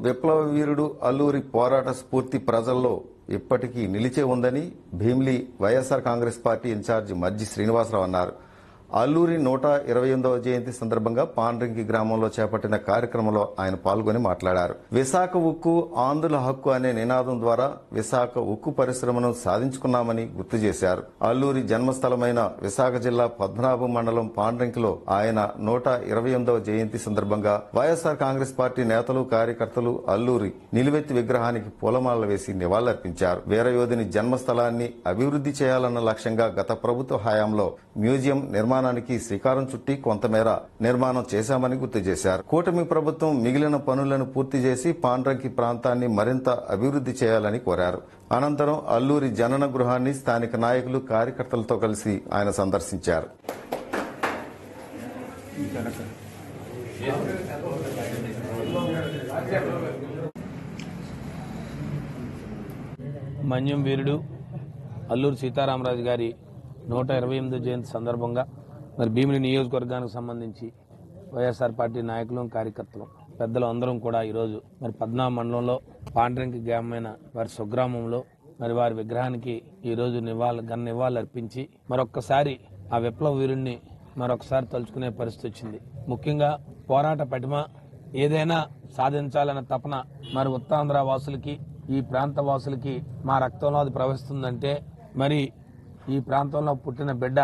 విప్లవ వీరుడు అల్లూరి పోరాట స్ఫూర్తి ప్రజల్లో ఇప్పటికీ నిలిచే ఉందని భీమిలి వైఎస్ఆర్ కాంగ్రెస్ పార్టీ ఇన్ఛార్జి మజ్జి శ్రీనివాసరావు అన్నారు. అల్లూరి 128వ జయంతి సందర్భంగా పాండ్రింగి గ్రామంలో చేపట్టిన కార్యక్రమంలో ఆయన పాల్గొని మాట్లాడారు. విశాఖ ఉక్కు ఆంధ్రుల హక్కు అనే నినాదం ద్వారా విశాఖ ఉక్కు పరిశ్రమను సాధించుకున్నామని గుర్తు చేశారు. అల్లూరి జన్మస్థలమైన విశాఖ జిల్లా పద్మనాభం మండలం పాండ్రింగిలో ఆయన 128వ జయంతి సందర్భంగా వైఎస్ఆర్ కాంగ్రెస్ పార్టీ నేతలు కార్యకర్తలు అల్లూరి నిలువెత్తి విగ్రహానికి పూలమాలలు వేసి నివాళులర్పించారు. వీరయోధుని జన్మస్థలాన్ని అభివృద్ధి చేయాలన్న లక్ష్యంగా గత ప్రభుత్వ హయాంలో మ్యూజియం నిర్మాణానికి శ్రీకారం చుట్టి కొంతమేర నిర్మాణం చేశామని గుర్తు చేశారు. కూటమి ప్రభుత్వం మిగిలిన పనులను పూర్తి చేసి పాండ్రంగి ప్రాంతాన్ని మరింత అభివృద్ధి చేయాలని కోరారు. అనంతరం అల్లూరి జనన గృహాన్ని స్థానిక నాయకులు కార్యకర్తలతో కలిసి ఆయన సందర్శించారు. మన్యం వీరుడు అల్లూరి సీతారామరాజు గారి 128వ జయంతి సందర్భంగా మరి భీమిలి నియోజకవర్గానికి సంబంధించి వైఎస్ఆర్ పార్టీ నాయకులు కార్యకర్తలు పెద్దలు అందరం కూడా ఈరోజు మరి పద్మనాభ మండలంలో పాండ్రంగి గ్రామమైన వారి స్వగ్రామంలో మరి వారి విగ్రహానికి ఈరోజు నివాళులు అర్పించి మరొక్కసారి ఆ విప్లవ వీరుణ్ణి మరొకసారి తలుచుకునే పరిస్థితి వచ్చింది. ముఖ్యంగా పోరాట పటిమ ఏదైనా సాధించాలన్న తపన మరి ఉత్తరాంధ్ర వాసులకి ఈ ప్రాంత వాసులకి మా రక్తంలో అది ప్రవహిస్తుందంటే మరి ఈ ప్రాంతంలో పుట్టిన బిడ్డ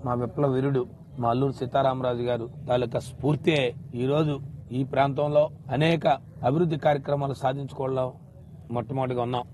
మా విప్లవ వీరుడు మా అల్లూరి సీతారామరాజు గారు తాలూకా స్ఫూర్తి ఈరోజు ఈ ప్రాంతంలో అనేక అభివృద్ధి కార్యక్రమాలు సాధించుకోవడంలో మొట్టమొదటిగా ఉన్నాం.